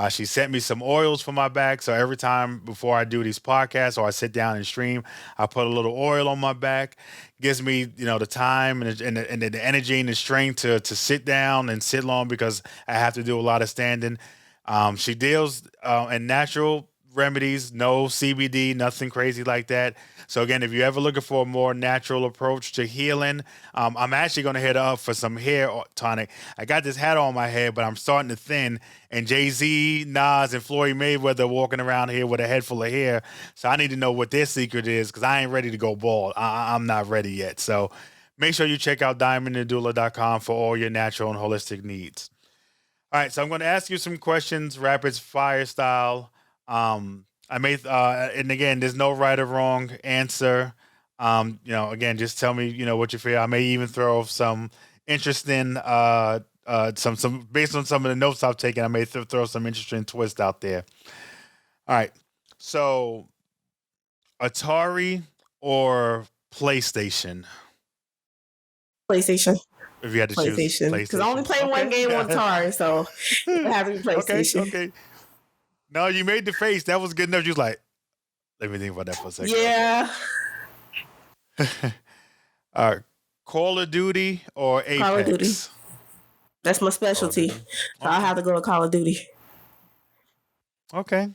She sent me some oils for my back, so every time before I do these podcasts or I sit down and stream, I put a little oil on my back. Gives me, the time and the energy and the strength to sit down and sit long because I have to do a lot of standing. She deals in natural remedies, no CBD, nothing crazy like that. So again, if you're ever looking for a more natural approach to healing, I'm actually going to hit her up for some hair tonic. I got this hat on my head, but I'm starting to thin. And Jay-Z, Nas, and Floyd Mayweather walking around here with a head full of hair. So I need to know what their secret is because I ain't ready to go bald. I'm not ready yet. So make sure you check out diamondanddoula.com for all your natural and holistic needs. All right, so I'm going to ask you some questions, rapid fire style. And again, there's no right or wrong answer. Again, just tell me, what you feel. I may even throw some interesting, some based on some of the notes I've taken. I may throw some interesting twist out there. All right, so Atari or PlayStation? PlayStation. If you had to choose PlayStation, because I only played one game on Atari, so it have to be PlayStation. Okay. No, you made the face. That was good enough. You was like, let me think about that for a second. Yeah. All right. Call of Duty or Apex? Call of Duty. That's my specialty. So I have to go to Call of Duty. Okay.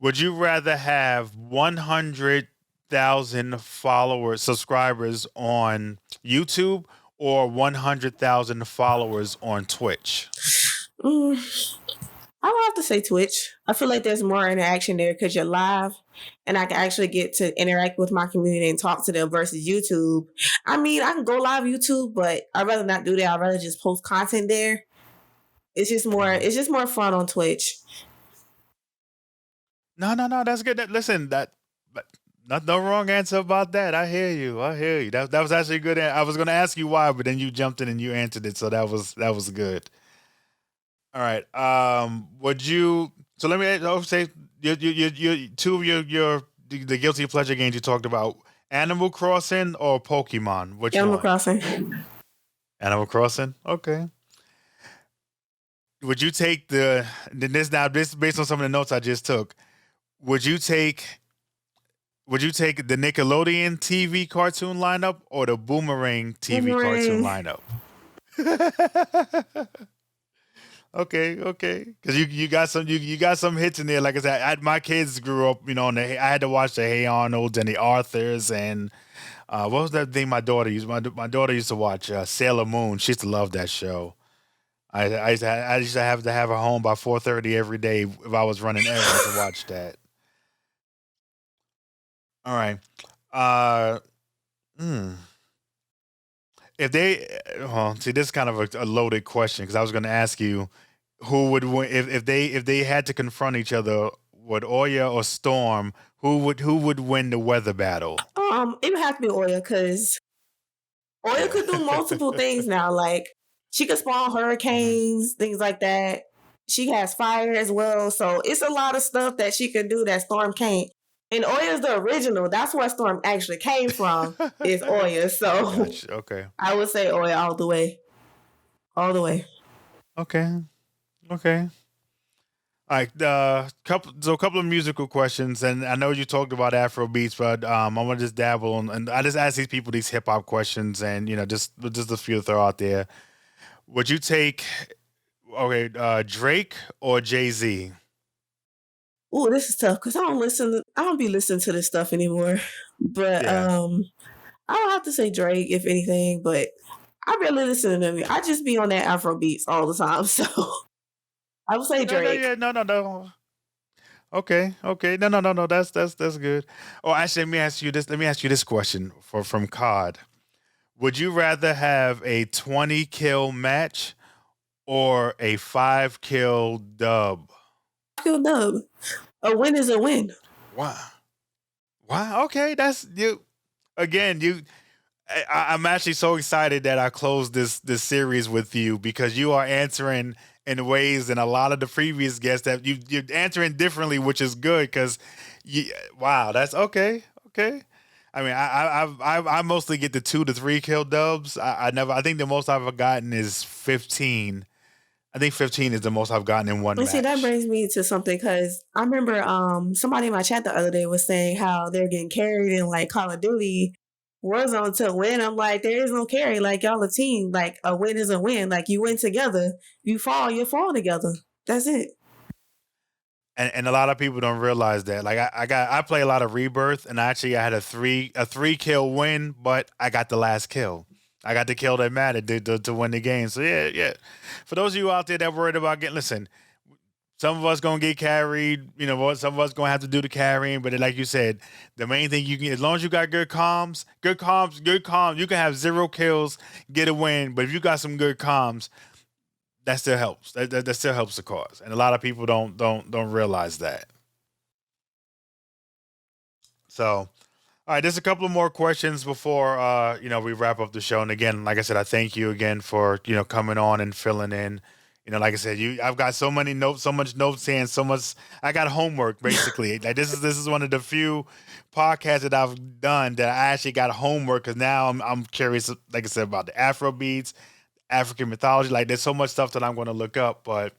Would you rather have 100,000 subscribers on YouTube or 100,000 followers on Twitch? I would have to say Twitch. I feel like there's more interaction there because you're live and I can actually get to interact with my community and talk to them versus YouTube. I mean, I can go live YouTube, but I'd rather not do that. I'd rather just post content there. It's just more fun on Twitch. No, that's good. No wrong answer about that. I hear you. That was actually good. I was going to ask you why, but then you jumped in and you answered it, so that was good. All right. Would you? So let me say your two of the guilty pleasure games you talked about: Animal Crossing or Pokemon. Which Animal one? Crossing. Animal Crossing. Okay. Would you take this based on some of the notes I just took? Would you take the Nickelodeon TV cartoon lineup or the Boomerang TV cartoon lineup? Okay. Because you got you got some hits in there. Like I said, my kids grew up, on I had to watch the Hey Arnolds and the Arthurs and what was that thing my daughter used? My daughter used to watch Sailor Moon. She used to love that show. I used to have her home by 4:30 every day if I was running errands to watch that. All right. Uh, hmm. If they, well, see, this is kind of a loaded question because I was going to ask you who would win if they had to confront each other, would Oya or Storm? Who would win the weather battle? It would have to be Oya because Oya Yeah. could do multiple things now. Like she could spawn Mhm. hurricanes, things like that. She has fire as well, so it's a lot of stuff that she can do that Storm can't. And Oya's the original. That's where Storm actually came from. Is Oya. So Gotcha. Okay. I would say Oya all the way, all the way. Okay. Okay. All right, a couple of musical questions, and I know you talked about Afro beats, but I want to just dabble, and I just ask these people these hip hop questions, and just a few to throw out there. Would you take Drake or Jay Z? Ooh, this is tough because I don't listen. I don't be listening to this stuff anymore. But Yeah, I don't have to say Drake if anything. But I really listen to them. I just be on that Afro beats all the time. So I would say no, Drake. yeah, no. Okay, no. That's good. Oh, actually, let me ask you this. Let me ask you this question from COD. Would you rather have a 20 kill match or a 5 kill dub? I feel dub. A win is a win. Wow. Wow. Okay, that's you. Again, I'm actually so excited that I closed this series with you because you are answering in ways than a lot of the previous guests that you're answering differently, which is good because you. Wow, that's okay. Okay. I mean, I mostly get the 2 to 3 kill dubs. I never. I think the most I've gotten is 15. I think 15 is the most I've gotten in one And see, that match. brings me to something because I remember somebody in my chat the other day was saying how they're getting carried in like Call of Duty Warzone to win. I'm like, there is no carry. Like y'all a team. Like a win is a win. Like you win together. You fall together. That's it. And a lot of people don't realize that. Like I play a lot of Rebirth, and actually I had a three kill win, but I got the last kill. I got the kill that mattered to win the game. So yeah. For those of you out there that worried about getting, listen, some of us gonna get carried. You know what? Some of us gonna have to do the carrying. But like you said, the main thing you can, as long as you got good comms, you can have 0 kills, get a win. But if you got some good comms, that still helps. That still helps the cause, and a lot of people don't realize that. So, all right, there's a couple of more questions before we wrap up the show. And again, like I said, I thank you again for coming on and filling in. Like I said, I've got so many notes, so much notes here, and so much. I got homework basically. Like this is one of the few podcasts that I've done that I actually got homework because now I'm curious, like I said, about the Afro beats, African mythology. Like there's so much stuff that I'm going to look up, but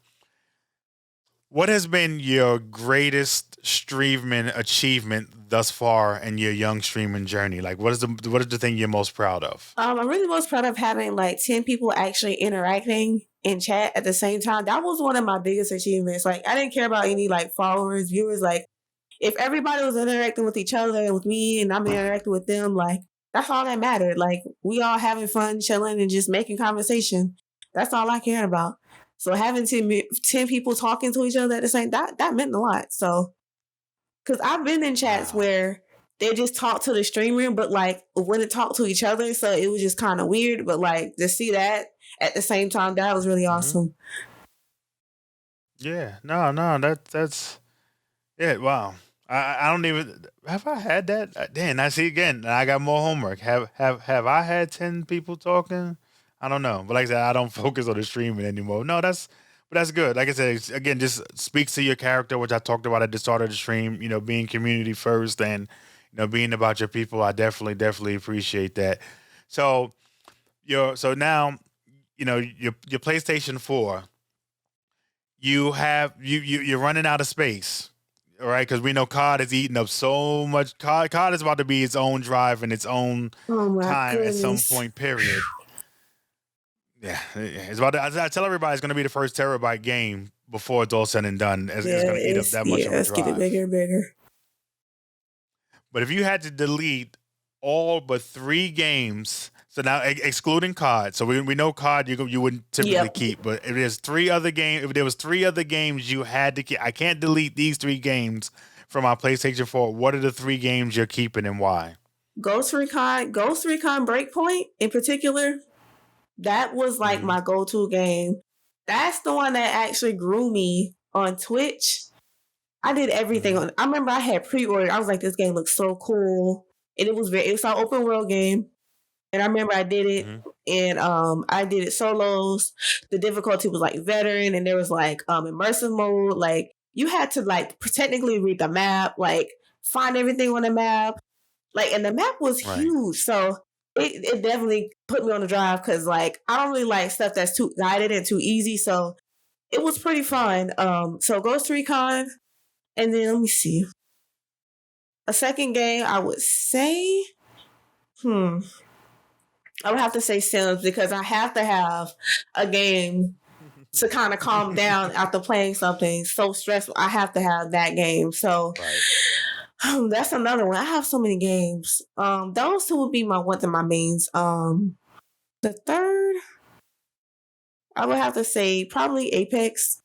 what has been your greatest streaming achievement thus far in your young streaming journey? Like, what is the thing you're most proud of? I'm really most proud of having like 10 people actually interacting in chat at the same time. That was one of my biggest achievements. Like I didn't care about any like followers, viewers. Like if everybody was interacting with each other and with me and I'm interacting with them, like that's all that mattered. Like we all having fun, chilling, and just making conversation. That's all I cared about. So having 10 people talking to each other at the same that meant a lot. So because I've been in chats Wow. where they just talk to the streamer, but like wouldn't talk to each other. So it was just kind of weird. But like to see that at the same time, that was really Hmm. awesome. Yeah. No. That's yeah. Wow. I don't even have I had that. Damn. I see again. I got more homework. Have I had 10 people talking? I don't know. But like I said, I don't focus on the streaming anymore. No, that's good. Like I said, again, just speaks to your character, which I talked about at the start of the stream. Being community first and being about your people. I definitely appreciate that. So so now your PlayStation 4, you're running out of space. All right, because we know COD is eating up so much. COD is about to be its own drive and its own Oh my time at some goodness. point. Period. Yeah, it's about. I tell everybody it's going to be the first terabyte game before it's all said and done. It's Yeah, going to eat up that much of a let's get it bigger drive. and bigger. But if you had to delete all but 3 games, so now excluding COD, so we know COD you wouldn't typically keep, but if there's 3 other games, if there was 3 other games you had to keep, I can't delete these 3 games from my PlayStation 4. What are the 3 games you're keeping and why? Ghost Recon Breakpoint in particular, that was like my go-to game. That's the one that actually grew me on Twitch. I did everything on. I remember I had pre-ordered. I was like, this game looks so cool, and it's an open world game. And I remember I did it, and I did it solos. The difficulty was like veteran, and there was like immersive mode. Like you had to like technically read the map, like find everything on the map, like, and the map was huge. So it definitely put me on the drive because like I don't really like stuff that's too guided and too easy. So it was pretty fun. So Ghost Recon, and then let me see. A second game I would say, I would have to say Sims because I have to have a game to kind of calm down after playing something so stressful. I have to have that game. So that's another one. I have so many games. Those 2 would be one of my mains. The third, I would have to say probably Apex.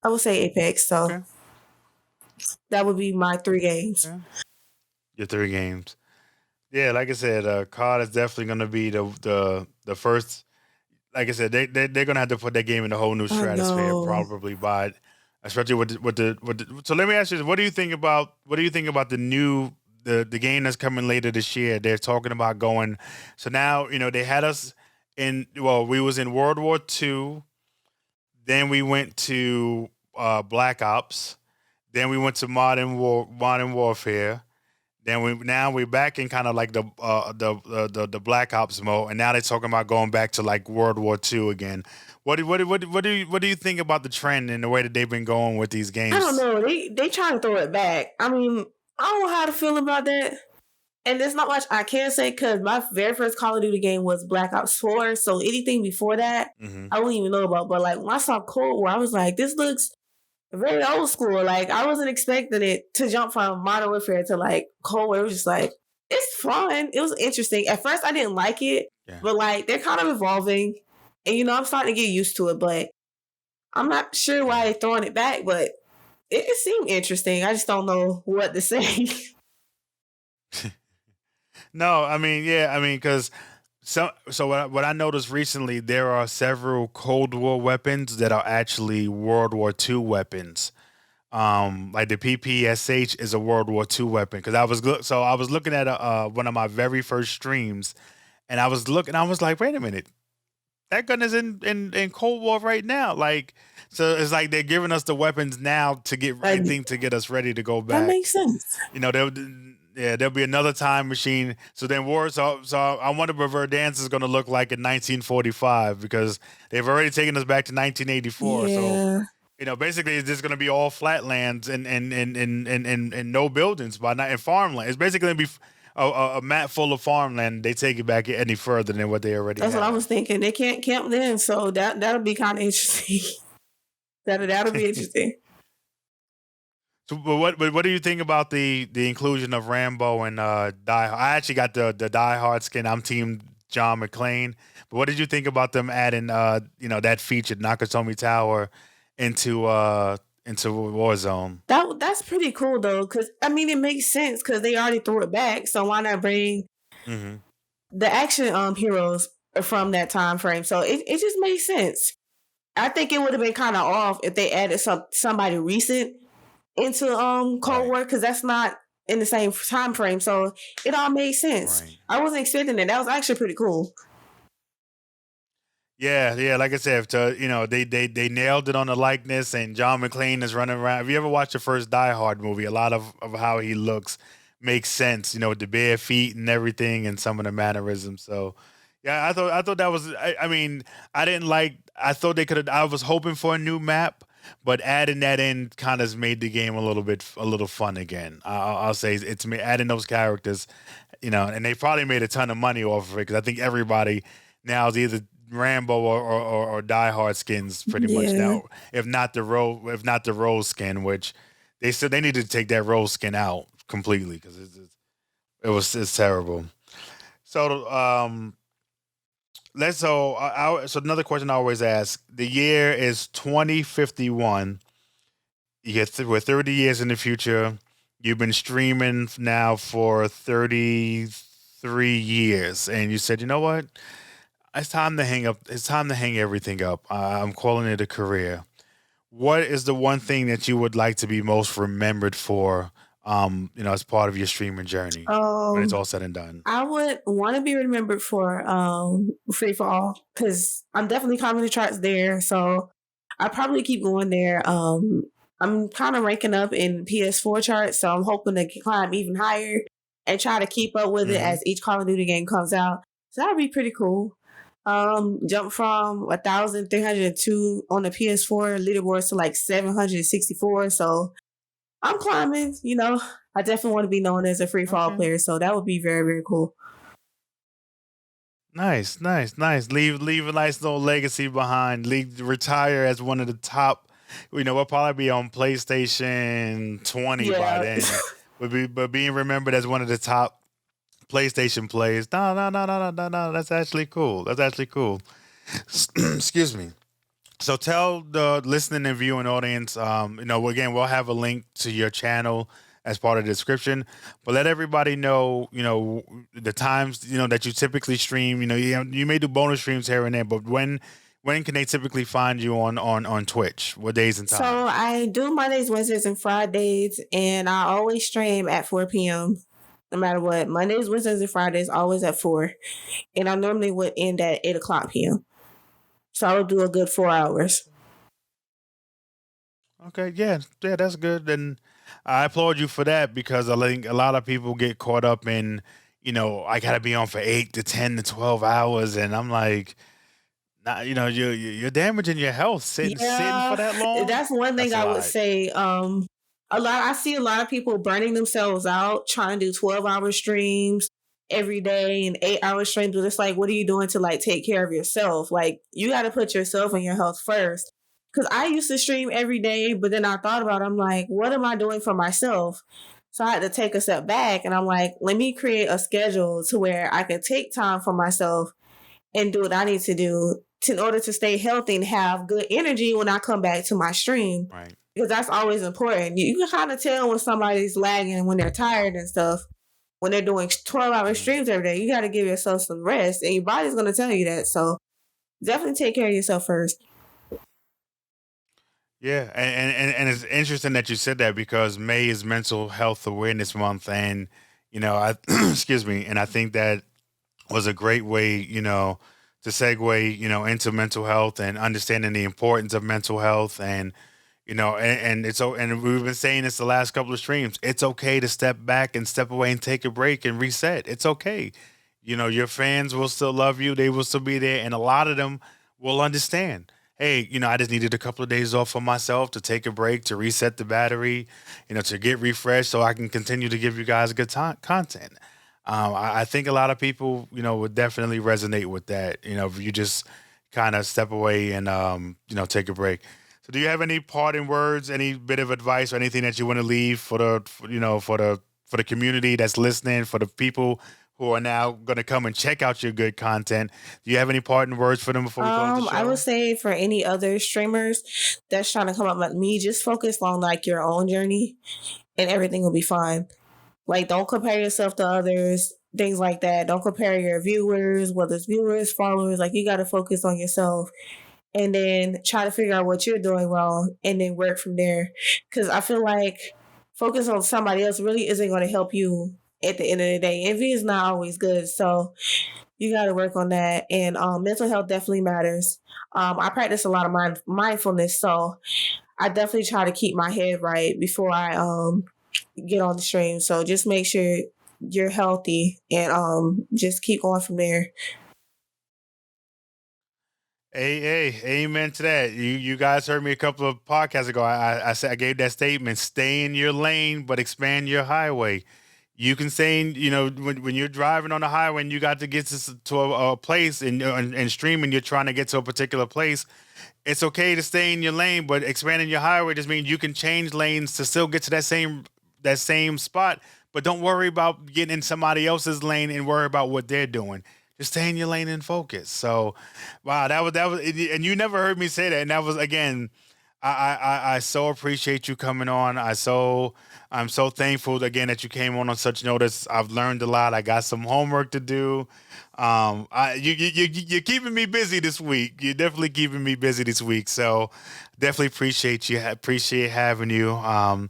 I would say Apex. So that would be my 3 games. Your 3 games. Yeah, like I said, COD is definitely going to be the first. Like I said, they're going to have to put that game in a whole new stratosphere probably by, especially with the. So let me ask you this: what do you think about the new the game that's coming later this year? They're talking about going. So now they had us in. Well, we was in World War II, then we went to Black Ops, then we went to Modern Warfare. Then we're back in kind of like the Black Ops mode, and now they're talking about going back to like World War II again. What do you think about the trend and the way that they've been going with these games? I don't know. They trying to throw it back. I mean, I don't know how to feel about that. And there's not much I can say because my very first Call of Duty game was Black Ops 4. So anything before that, I wouldn't even know about. But like when I saw Cold War, I was like, this looks very old school. Like I wasn't expecting it to jump from Modern Warfare to like Cold War. It was just like, it's fun. It was interesting. At first I didn't like it, but like they're kind of evolving. And I'm starting to get used to it, but I'm not sure why they're throwing it back, but it seemed interesting. I just don't know what to say. No, I mean, because so what I noticed recently, there are several Cold War weapons that are actually World War II weapons. Like the PPSH is a World War II weapon because I was looking at one of my very first streams, and I was like, wait a minute, that gun is in Cold War right now. Like, so it's like they're giving us the weapons now to get us ready to go back. That makes sense. There'll be another time machine. So then so I wonder what Verdansk is going to look like in 1945 because they've already taken us back to 1984. Yeah. So basically it's just going to be all flatlands and no buildings by night and farmland. It's basically going to be a map full of farmland. They take it back any further than what they already. That's what I was thinking. They can't camp then, so that'll be kind of interesting. that'll be interesting. So, but what do you think about the inclusion of Rambo and Die Hard? I actually got the Die Hard skin. I'm Team John McClane. But what did you think about them adding that feature, Nakatomi Tower, into Warzone? That's pretty cool though, because I mean it makes sense because they already threw it back. So why not bring the action heroes from that time frame? So it just makes sense. I think it would have been kind of off if they added somebody recent into Cold War because that's not in the same time frame. So it all made sense. Right. I wasn't expecting it. That was actually pretty cool. Yeah. Like I said, they nailed it on the likeness, and John McClane is running around. Have you ever watched the first Die Hard movie? A lot of how he looks makes sense. With the bare feet and everything, and some of the mannerisms. So. Yeah, I thought that was. I mean, I didn't like. I thought they could have. I was hoping for a new map, but adding that in kind of made the game a little fun again. I'll say it's me adding those characters, and they probably made a ton of money off of it because I think everybody now is either Rambo or Die Hard skins pretty much Yeah. now. If not the rose skin, which they said they needed to take that rose skin out completely because it's terrible. So so another question I always ask: the year is 2051. We're 30 years in the future. You've been streaming now for 33 years, and you said, you know what? It's time to hang up. It's time to hang everything up. I'm calling it a career. What is the one thing that you would like to be most remembered for? As part of your streaming journey when it's all said and done. I would want to be remembered for Free for All because I'm definitely climbing the charts there. So I probably keep going there. I'm kind of ranking up in PS4 charts, so I'm hoping to climb even higher and try to keep up with it as each Call of Duty game comes out. So that would be pretty cool. Jump from 1,302 on the PS4 leaderboards to like 764. So I'm climbing, I definitely want to be known as a free fall player, so that would be very, very cool. Nice. Leave a nice little legacy behind. Retire as one of the top. We'll probably be on PlayStation 20 by then. But being remembered as one of the top PlayStation players. No. That's actually cool. Excuse me. So tell the listening and viewing audience, again, we'll have a link to your channel as part of the description, but let everybody know, the times, that you typically stream. You may do bonus streams here and there, but when can they typically find you on Twitch? What days and times? So I do Mondays, Wednesdays, and Fridays, and I always stream at 4 p.m. no matter what. Mondays, Wednesdays, and Fridays, always at 4. And I normally would end at 8 o'clock p.m. So I would do a good 4 hours. Okay, yeah, that's good. And I applaud you for that because I think a lot of people get caught up in, I got to be on for 8 to 10 to 12 hours. And I'm like, nah, you're damaging your health sitting for that long. That's one thing I would say. I see a lot of people burning themselves out trying to do 12-hour streams every day and 8-hour streams. But it's like, what are you doing to like take care of yourself? Like, you got to put yourself and your health first. Because I used to stream every day, but then I thought about it, I'm like, what am I doing for myself? So I had to take a step back and I'm like, let me create a schedule to where I can take time for myself and do what I need to do in order to stay healthy and have good energy when I come back to my stream. Right. Because that's always important. You can kind of tell when somebody's lagging, when they're tired and stuff. When they're doing 12-hour streams every day, you got to give yourself some rest, and your body's going to tell you that. So definitely take care of yourself first. Yeah, and it's interesting that you said that because May is Mental Health Awareness Month, and excuse me, and I think that was a great way, to segue, into mental health and understanding the importance of mental health, and and we've been saying this the last couple of streams. It's okay to step back and step away and take a break and reset. It's okay. Your fans will still love you. They will still be there, and a lot of them will understand. Hey, I just needed a couple of days off for myself to take a break, to reset the battery, to get refreshed so I can continue to give you guys good content. I think a lot of people, would definitely resonate with that, if you just kind of step away and, take a break. So do you have any parting words, any bit of advice or anything that you want to leave for the community that's listening, for the people who are now going to come and check out your good content? Do you have any parting words for them before we close the show? I would say for any other streamers that's trying to come up like me, just focus on like your own journey and everything will be fine. Like, don't compare yourself to others, things like that. Don't compare your viewers, whether it's viewers, followers. Like, you got to focus on yourself and then try to figure out what you're doing wrong and then work from there. Because I feel like focus on somebody else really isn't going to help you at the end of the day. Envy is not always good. So you got to work on that. And mental health definitely matters. I practice a lot of mindfulness. So I definitely try to keep my head right before I get on the stream. So just make sure you're healthy and just keep going from there. Hey, amen to that. You guys heard me a couple of podcasts ago. I said I gave that statement: stay in your lane, but expand your highway. You can say, when you're driving on the highway and you got to get to a place and streaming, you're trying to get to a particular place. It's okay to stay in your lane, but expanding your highway just means you can change lanes to still get to that same spot. But don't worry about getting in somebody else's lane and worry about what they're doing. Just stay in your lane and focus. So, wow, that was, and you never heard me say that. And that was, again, I so appreciate you coming on. I'm so thankful again that you came on such notice. I've learned a lot. I got some homework to do. You're keeping me busy this week. You're definitely keeping me busy this week. So definitely appreciate you. Appreciate having you. And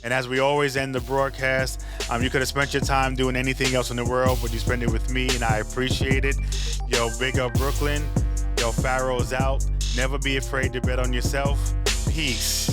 as we always end the broadcast, you could have spent your time doing anything else in the world, but you spent it with me, and I appreciate it. Yo, big up Brooklyn. Yo, Pharoah's out. Never be afraid to bet on yourself. Peace.